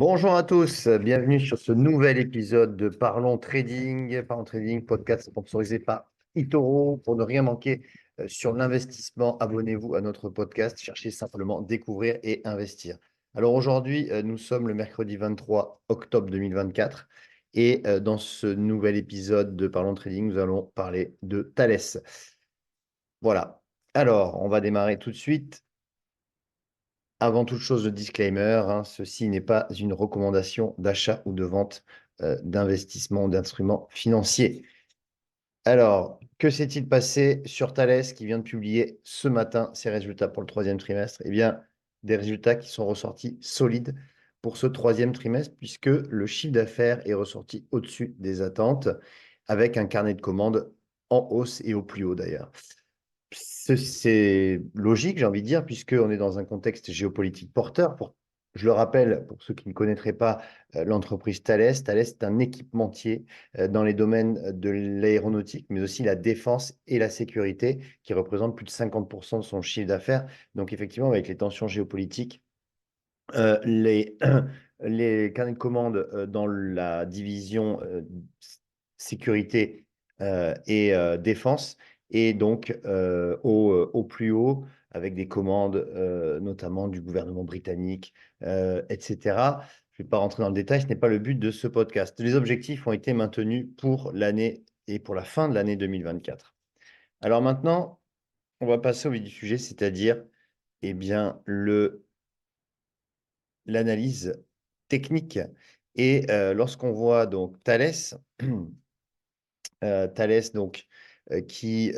Bonjour à tous, bienvenue sur ce nouvel épisode de Parlons Trading. Parlons Trading, podcast sponsorisé par eToro. Pour ne rien manquer sur l'investissement, abonnez-vous à notre podcast. Cherchez simplement découvrir et investir. Alors aujourd'hui, nous sommes le mercredi 23 octobre 2024 et dans ce nouvel épisode de Parlons Trading, nous allons parler de Thales. Voilà. Alors, on va démarrer tout de suite. Avant toute chose, le disclaimer, ceci n'est pas une recommandation d'achat ou de vente d'investissement ou d'instruments financiers. Alors, que s'est-il passé sur Thales qui vient de publier ce matin ses résultats pour le troisième trimestre? Eh bien, des résultats qui sont ressortis solides pour ce troisième trimestre puisque le chiffre d'affaires est ressorti au-dessus des attentes avec un carnet de commandes en hausse et au plus haut d'ailleurs. C'est logique, j'ai envie de dire, puisqu'on est dans un contexte géopolitique porteur. Je le rappelle, pour ceux qui ne connaîtraient pas l'entreprise Thales, Thales est un équipementier dans les domaines de l'aéronautique, mais aussi la défense et la sécurité, qui représentent plus de 50% de son chiffre d'affaires. Donc effectivement, avec les tensions géopolitiques, les, les carnets de commandes dans la division sécurité et défense et donc au plus haut avec des commandes notamment du gouvernement britannique, etc. Je ne vais pas rentrer dans le détail, ce n'est pas le but de ce podcast. Les objectifs ont été maintenus pour l'année et pour la fin de l'année 2024. Alors maintenant, on va passer au vif du sujet, c'est-à-dire eh bien, l'analyse technique. Et lorsqu'on voit donc Thales, Thales donc, qui,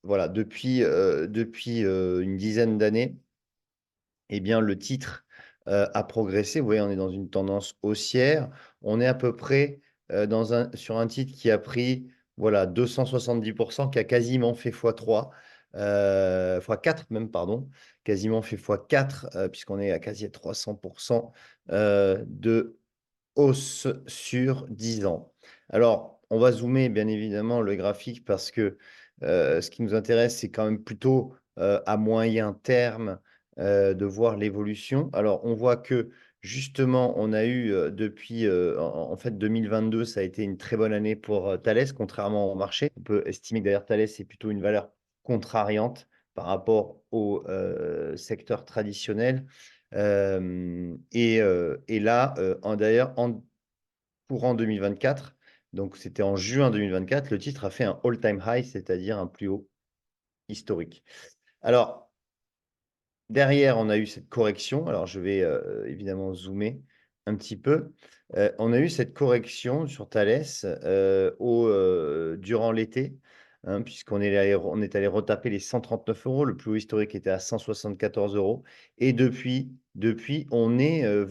voilà, depuis une dizaine d'années, eh bien, le titre a progressé. Vous voyez, on est dans une tendance haussière. On est à peu près sur un titre qui a pris voilà, 270%, qui a quasiment fait x3, x4 même, pardon, quasiment fait x4, puisqu'on est à quasi 300% de hausse sur 10 ans. Alors, on va zoomer bien évidemment le graphique parce que ce qui nous intéresse, c'est quand même plutôt à moyen terme de voir l'évolution. Alors, on voit que justement, on a eu depuis, en fait, 2022, ça a été une très bonne année pour Thales, contrairement au marché. On peut estimer que d'ailleurs, Thales, c'est plutôt une valeur contrariante par rapport au secteur traditionnel. Et là, d'ailleurs, courant 2024, donc c'était en juin 2024, le titre a fait un all-time high, c'est-à-dire un plus haut historique. Alors, derrière, on a eu cette correction. Alors, je vais évidemment zoomer un petit peu. On a eu cette correction sur Thales durant l'été, on est allé retaper les 139 euros. Le plus haut historique était à 174 euros. Et depuis on est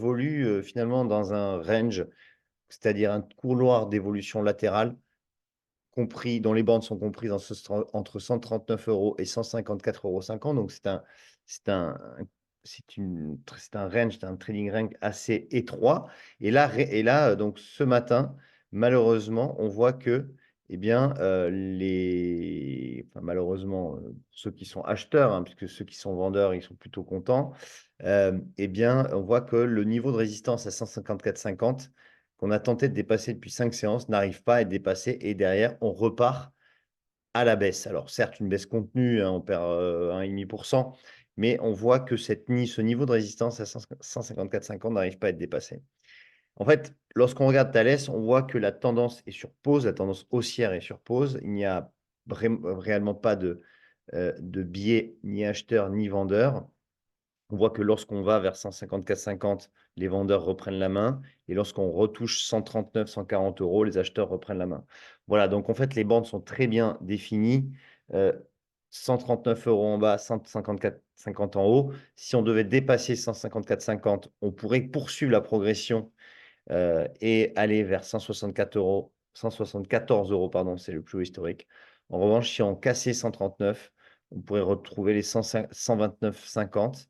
finalement dans un range, c'est-à-dire un couloir d'évolution latérale dont les bandes sont comprises entre 139 euros et 154,50 euros. Donc, c'est un, c'est un range, c'est un trading range assez étroit. Et là, donc, ce matin, malheureusement, on voit que, eh bien, enfin, malheureusement, ceux qui sont acheteurs, puisque ceux qui sont vendeurs, ils sont plutôt contents, eh bien, on voit que le niveau de résistance à 154,50 qu'on a tenté de dépasser depuis 5 séances n'arrive pas à être dépassé et derrière, on repart à la baisse. Alors certes, une baisse contenue, on perd 1,5%, mais on voit que ce niveau de résistance à 154,50 n'arrive pas à être dépassé. En fait, lorsqu'on regarde Thales, on voit que la tendance est sur pause, la tendance haussière est sur pause. Il n'y a réellement pas de biais ni acheteur ni vendeur. On voit que lorsqu'on va vers 154,50, les vendeurs reprennent la main. Et lorsqu'on retouche 139, 140 euros, les acheteurs reprennent la main. Voilà, donc en fait, les bandes sont très bien définies. 139 euros en bas, 154,50 en haut. Si on devait dépasser 154,50, on pourrait poursuivre la progression et aller vers 164 euros, 174 euros, pardon, c'est le plus haut historique. En revanche, si on cassait 139, on pourrait retrouver les 129,50,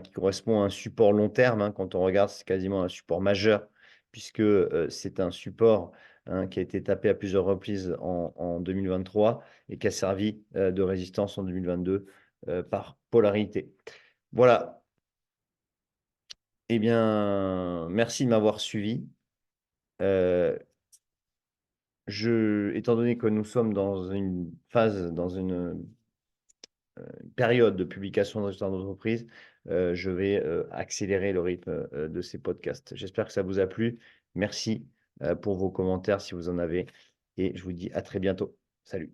qui correspond à un support long terme. Quand on regarde, c'est quasiment un support majeur, puisque c'est un support qui a été tapé à plusieurs reprises en 2023 et qui a servi de résistance en 2022 par polarité. Voilà. Eh bien, merci de m'avoir suivi. Euh, étant donné que nous sommes dans une phase, dans une période de publication de résultats d'entreprise, je vais accélérer le rythme de ces podcasts. J'espère que ça vous a plu. Merci pour vos commentaires si vous en avez. Et je vous dis à très bientôt. Salut.